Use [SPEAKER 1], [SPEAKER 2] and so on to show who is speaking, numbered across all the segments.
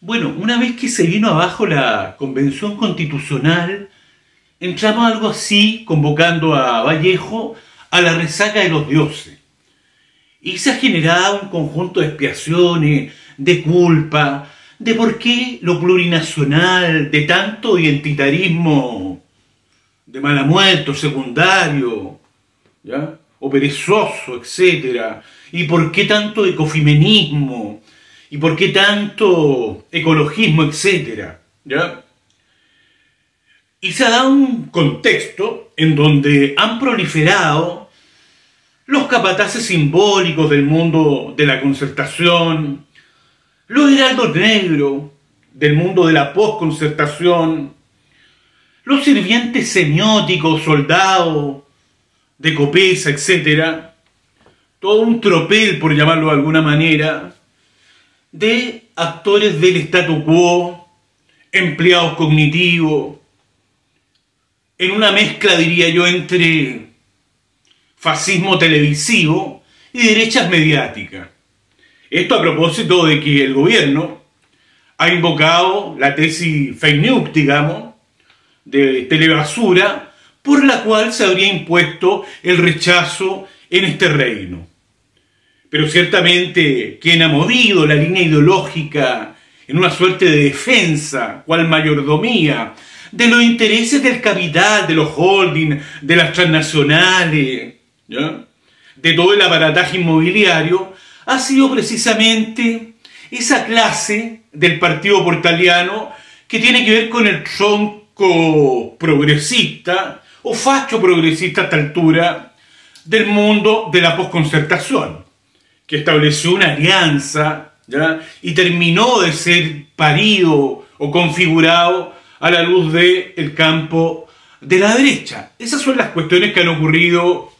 [SPEAKER 1] Bueno, una vez que se vino abajo la Convención Constitucional, entramos a algo así, convocando a Vallejo a la resaca de los dioses. Y se ha generado un conjunto de expiaciones, de culpa, de por qué lo plurinacional, de tanto identitarismo, de mala muerte, secundario, ¿ya? O perezoso, etcétera, y por qué tanto ecofeminismo, y por qué tanto ecologismo, etcétera, ¿ya? Y se ha dado un contexto en donde han proliferado los capataces simbólicos del mundo de la concertación, los heraldos negros del mundo de la posconcertación, los sirvientes semióticos, soldados de Copesa, etc. Todo un tropel, por llamarlo de alguna manera, de actores del statu quo, empleados cognitivos, en una mezcla, diría yo, entre fascismo televisivo y derechas mediáticas. Esto a propósito de que el gobierno ha invocado la tesis fake news, digamos, de telebasura, por la cual se habría impuesto el rechazo en este reino. Pero ciertamente quien ha movido la línea ideológica en una suerte de defensa, cual mayordomía, de los intereses del capital, de los holdings, de las transnacionales, ¿ya? De todo el aparataje inmobiliario, ha sido precisamente esa clase del partido portaliano que tiene que ver con el tronco progresista o facho progresista a esta altura del mundo de la posconcertación, que estableció una alianza, ¿ya? Y terminó de ser parido o configurado a la luz del campo de la derecha. Esas son las cuestiones que han ocurrido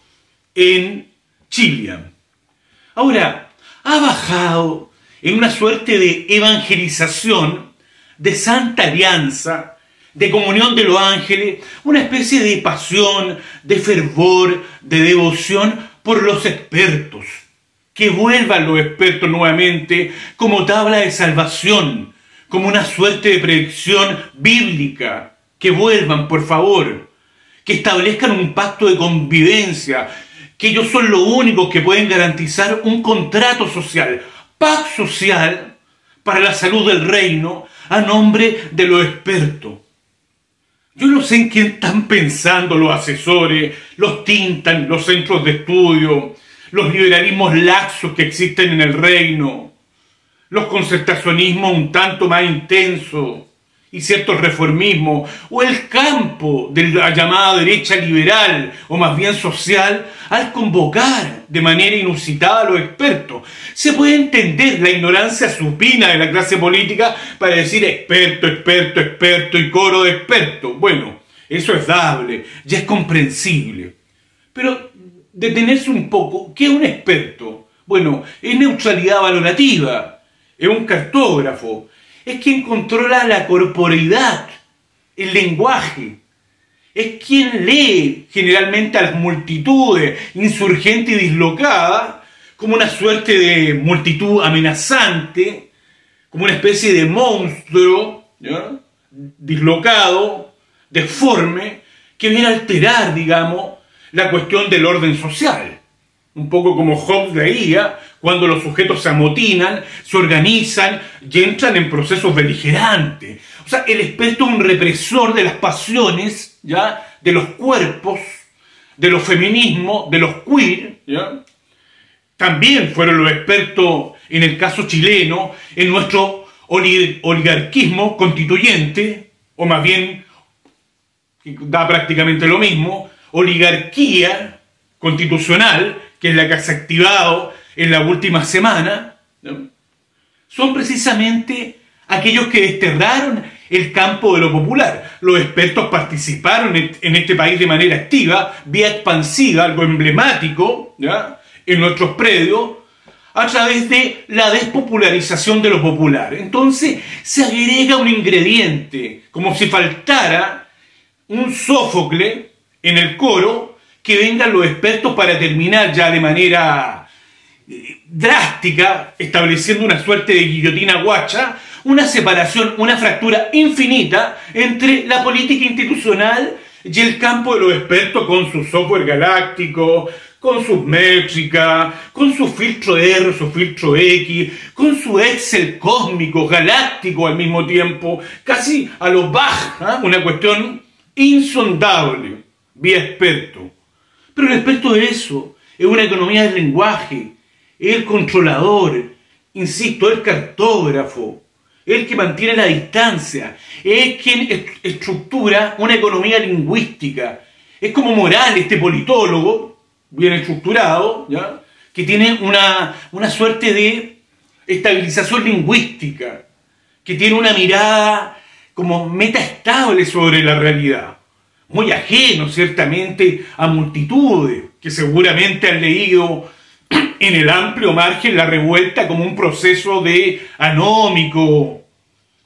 [SPEAKER 1] en Chile. Ahora, ha bajado en una suerte de evangelización, de santa alianza, de comunión de los ángeles, una especie de pasión, de fervor, de devoción por los expertos. Que vuelvan los expertos nuevamente como tabla de salvación, como una suerte de predicción bíblica. Que vuelvan, por favor, que establezcan un pacto de convivencia, que ellos son los únicos que pueden garantizar un contrato social, paz social para la salud del reino a nombre de los expertos. Yo no sé en quién están pensando los asesores, los tintan, los centros de estudio, los liberalismos laxos que existen en el reino, los concertacionismos un tanto más intensos y ciertos reformismos, o el campo de la llamada derecha liberal, o más bien social, al convocar de manera inusitada a los expertos. Se puede entender la ignorancia supina de la clase política para decir experto, experto, experto y coro de expertos. Bueno, eso es dable, ya es comprensible. Pero detenerse un poco, ¿qué es un experto? Bueno, es neutralidad valorativa, es un cartógrafo, es quien controla la corporeidad, el lenguaje, es quien lee generalmente a las multitudes insurgentes y dislocadas como una suerte de multitud amenazante, como una especie de monstruo, ¿ya? Dislocado, deforme, que viene a alterar, digamos, la cuestión del orden social. Un poco como Hobbes leía, cuando los sujetos se amotinan, se organizan y entran en procesos beligerantes. O sea, el experto es un represor de las pasiones, ¿ya? De los cuerpos, de los feminismos, de los queer, ¿ya? También fueron los expertos, en el caso chileno, en nuestro oligarquismo constituyente, o más bien, da prácticamente lo mismo, oligarquía constitucional, que es la que se ha activado en la última semana, ¿no? Son precisamente aquellos que desterraron el campo de lo popular. Los expertos participaron en este país de manera activa, vía expansiva, algo emblemático, ¿ya? En nuestros predios, a través de la despopularización de lo popular. Entonces se agrega un ingrediente, como si faltara un Sófocles en el coro, que vengan los expertos para terminar ya de manera drástica, estableciendo una suerte de guillotina guacha, una separación, una fractura infinita entre la política institucional y el campo de los expertos con su software galáctico, con sus métricas, con su filtro R, su filtro X, con su Excel cósmico, galáctico al mismo tiempo, casi a lo Bach, ¿eh? Una cuestión insondable, vía experto. Pero el experto de eso es una economía del lenguaje, es el controlador, insisto, el cartógrafo, el que mantiene la distancia, es quien estructura una economía lingüística. Es como Morales, este politólogo, bien estructurado, ¿ya? Que tiene una suerte de estabilización lingüística, que tiene una mirada como metaestable sobre la realidad, muy ajeno ciertamente a multitudes que seguramente han leído en el amplio margen la revuelta como un proceso de anómico,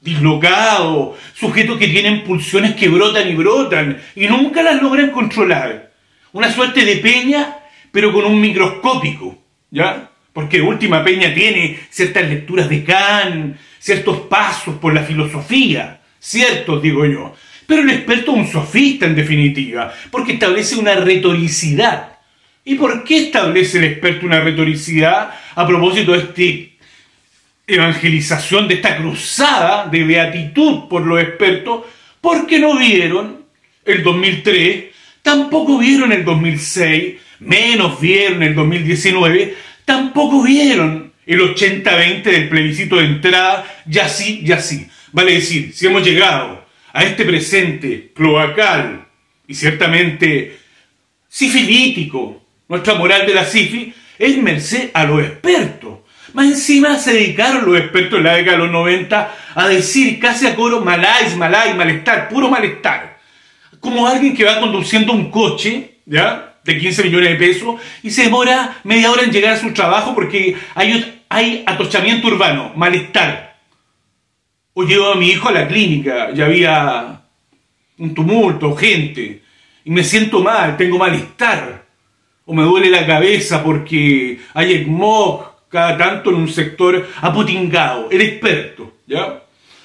[SPEAKER 1] dislocado, sujetos que tienen pulsiones que brotan y nunca las logran controlar. Una suerte de peña, pero con un microscópico, ¿ya? Porque de última peña tiene ciertas lecturas de Kant, ciertos pasos por la filosofía, ciertos, digo yo. Pero el experto es un sofista, en definitiva, porque establece una retoricidad. ¿Y por qué establece el experto una retoricidad a propósito de esta evangelización, de esta cruzada de beatitud por los expertos? Porque no vieron el 2003, tampoco vieron el 2006, menos vieron el 2019, tampoco vieron el 80-20 del plebiscito de entrada, y así. Vale decir, si hemos llegado a este presente cloacal y ciertamente sifilítico, nuestra moral de la sifi es merced a los expertos. Más encima se dedicaron los expertos en la década de los 90 a decir casi a coro malay, malestar, puro malestar. Como alguien que va conduciendo un coche, ¿ya?, de 15 millones de pesos y se demora media hora en llegar a su trabajo porque hay atochamiento urbano, malestar. O llevo a mi hijo a la clínica y había un tumulto, gente, y me siento mal, tengo malestar. O me duele la cabeza porque hay smog cada tanto en un sector apotingado, el experto, ¿ya?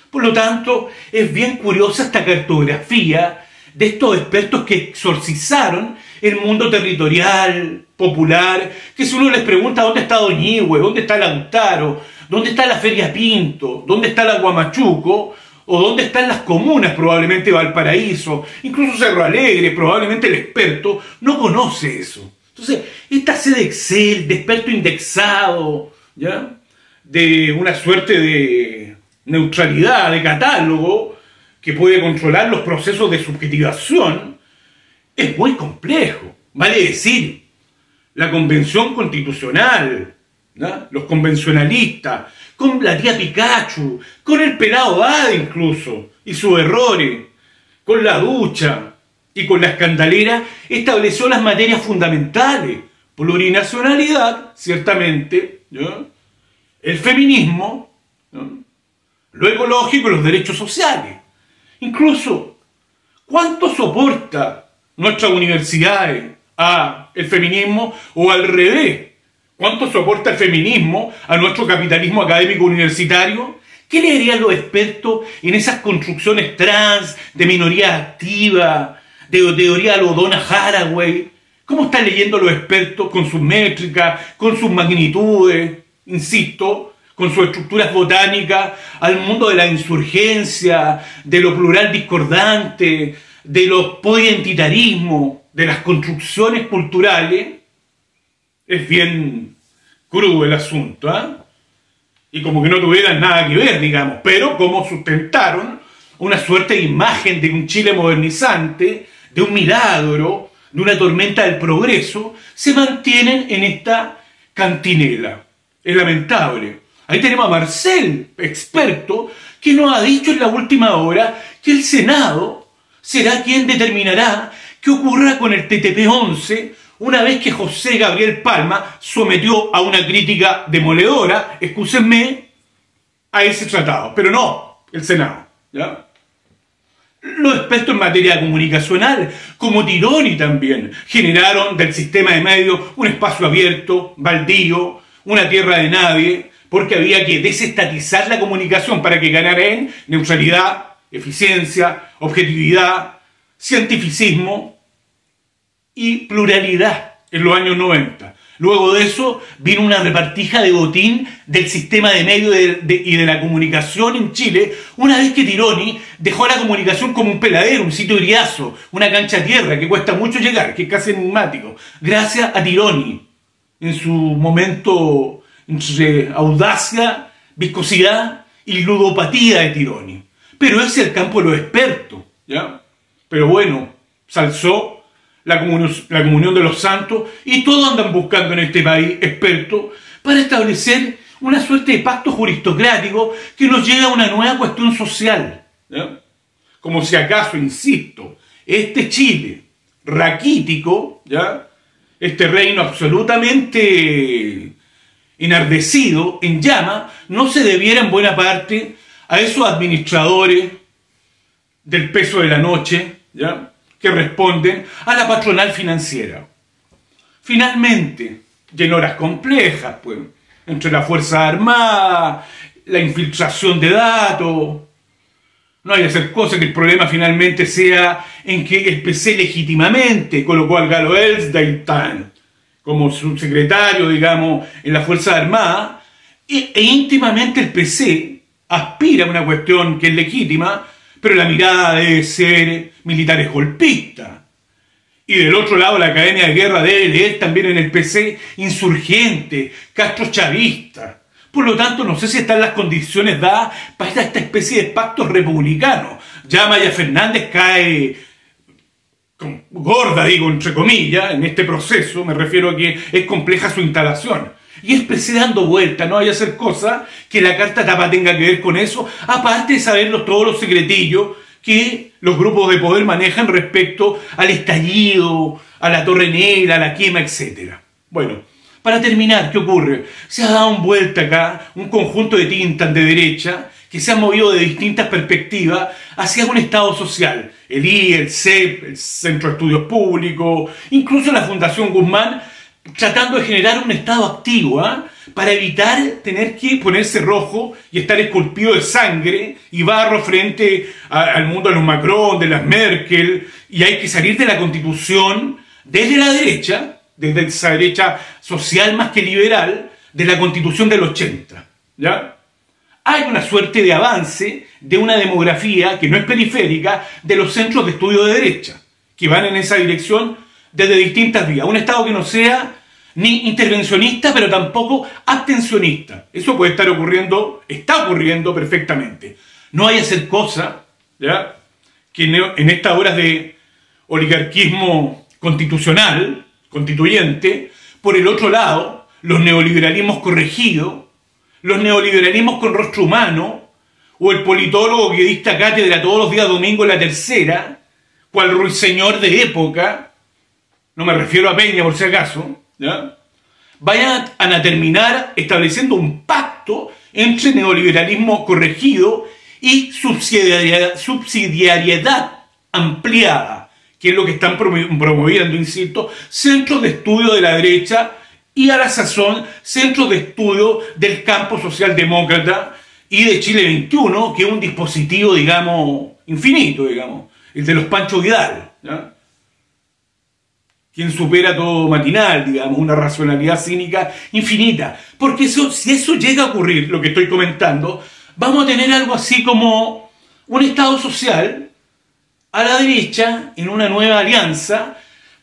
[SPEAKER 1] Por lo tanto, es bien curiosa esta cartografía de estos expertos que exorcizaron el mundo territorial, popular, que si uno les pregunta dónde está Doñihue, dónde está Lautaro, dónde está la Feria Pinto, dónde está la Guamachuco, o dónde están las comunas, probablemente Valparaíso, incluso Cerro Alegre, probablemente el experto no conoce eso. Entonces, esta sede de Excel, de experto indexado, ¿ya?, de una suerte de neutralidad, de catálogo, que puede controlar los procesos de subjetivación, es muy complejo. Vale decir, la Convención Constitucional, ¿no?, los convencionalistas, con la tía Pikachu, con el pelado Bade incluso, y sus errores, con la ducha y con la escandalera, estableció las materias fundamentales: plurinacionalidad, ciertamente, ¿no?, el feminismo, ¿no?, lo ecológico y los derechos sociales. Incluso, ¿cuánto soporta nuestras universidades a el feminismo o al revés? ¿Cuánto soporta el feminismo a nuestro capitalismo académico universitario? ¿Qué leerían los expertos en esas construcciones trans, de minoría activa, de teoría a lo Donna Haraway? ¿Cómo están leyendo los expertos con sus métricas, con sus magnitudes, insisto, con sus estructuras botánicas, al mundo de la insurgencia, de lo plural discordante, de los poidentitarismos, de las construcciones culturales? Es bien crudo el asunto, ¿eh? Y como que no tuvieran nada que ver, digamos, pero como sustentaron una suerte de imagen de un Chile modernizante, de un milagro, de una tormenta del progreso, se mantienen en esta cantinela. Es lamentable. Ahí tenemos a Marcel, experto, que nos ha dicho en la última hora que el Senado será quien determinará qué ocurra con el TTP-11 una vez que José Gabriel Palma sometió a una crítica demoledora, excúsenme, a ese tratado. Pero no, el Senado, ¿ya? Los expertos en materia comunicacional, como Tironi también, generaron del sistema de medios un espacio abierto, baldío, una tierra de nadie, porque había que desestatizar la comunicación para que ganara en neutralidad, eficiencia, objetividad, cientificismo y pluralidad en los años 90. Luego de eso vino una repartija de botín del sistema de medios y de la comunicación en Chile, una vez que Tironi dejó la comunicación como un peladero, un sitio griazo, una cancha a tierra que cuesta mucho llegar, que es casi enigmático, gracias a Tironi, en su momento entre audacia, viscosidad y ludopatía de Tironi. Pero ese es el campo de los expertos, ¿ya? Pero bueno, se alzó la comunión de los santos y todos andan buscando en este país expertos para establecer una suerte de pacto juristocrático que nos lleve a una nueva cuestión social, ¿ya? Como si acaso, insisto, este Chile raquítico, ¿ya? Este reino absolutamente enardecido, en llama, no se debiera en buena parte a esos administradores del peso de la noche, ¿ya? Que responden a la patronal financiera. Finalmente, y en horas complejas, pues, entre la Fuerza Armada, la infiltración de datos, no hay que hacer cosa que el problema finalmente sea en que el PC legítimamente colocó al Galo Elsdeitan como subsecretario, digamos, en la Fuerza Armada, e íntimamente el PC aspira a una cuestión que es legítima, pero la mirada debe ser militares golpistas. Y del otro lado la Academia de Guerra debe leer también en el PC insurgente, castrochavista. Por lo tanto, no sé si están las condiciones dadas para esta especie de pacto republicano. Ya Maya Fernández cae gorda, digo, entre comillas, en este proceso. Me refiero a que es compleja su instalación. Y el PC dando vuelta, no hay a hacer cosas que la carta tapa tenga que ver con eso, aparte de saber todos los secretillos que los grupos de poder manejan respecto al estallido, a la Torre Negra, a la quema, etc. Bueno, para terminar, ¿qué ocurre? Se ha dado vuelta acá un conjunto de tintas de derecha que se han movido de distintas perspectivas hacia un Estado social. El I, el CEP, el Centro de Estudios Públicos, incluso la Fundación Guzmán, tratando de generar un Estado activo, para evitar tener que ponerse rojo y estar esculpido de sangre y barro frente al mundo de los Macron, de las Merkel, y hay que salir de la Constitución desde la derecha, desde esa derecha social más que liberal, de la Constitución del 80, ¿ya? Hay una suerte de avance de una demografía que no es periférica de los centros de estudio de derecha, que van en esa dirección desde distintas vías. Un Estado que no sea ni intervencionista, pero tampoco abstencionista. Eso puede estar ocurriendo, está ocurriendo perfectamente. No hay que hacer cosa, ¿ya?, que en estas horas de oligarquismo constitucional, constituyente, por el otro lado, los neoliberalismos corregidos, los neoliberalismos con rostro humano, o el politólogo que dicta cátedra todos los días domingo en La Tercera, cual ruiseñor de época, no me refiero a Peña por si acaso, ¿ya?, vayan a terminar estableciendo un pacto entre neoliberalismo corregido y subsidiariedad ampliada, que es lo que están promoviendo, insisto, centros de estudio de la derecha y a la sazón centros de estudio del campo socialdemócrata y de Chile 21, que es un dispositivo, digamos, infinito, digamos, el de los Pancho Vidal, ¿ya?, quien supera todo matinal, digamos, una racionalidad cínica infinita. Porque si eso llega a ocurrir, lo que estoy comentando, vamos a tener algo así como un Estado social a la derecha en una nueva alianza,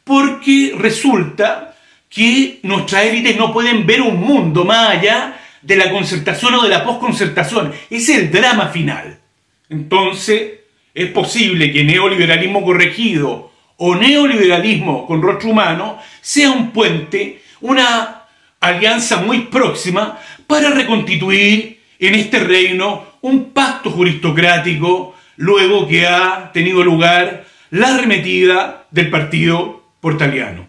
[SPEAKER 1] porque resulta que nuestras élites no pueden ver un mundo más allá de la concertación o de la posconcertación. Ese es el drama final. Entonces, es posible que neoliberalismo corregido o neoliberalismo con rostro humano sea un puente, una alianza muy próxima para reconstituir en este reino un pacto juristocrático luego que ha tenido lugar la arremetida del partido portaliano.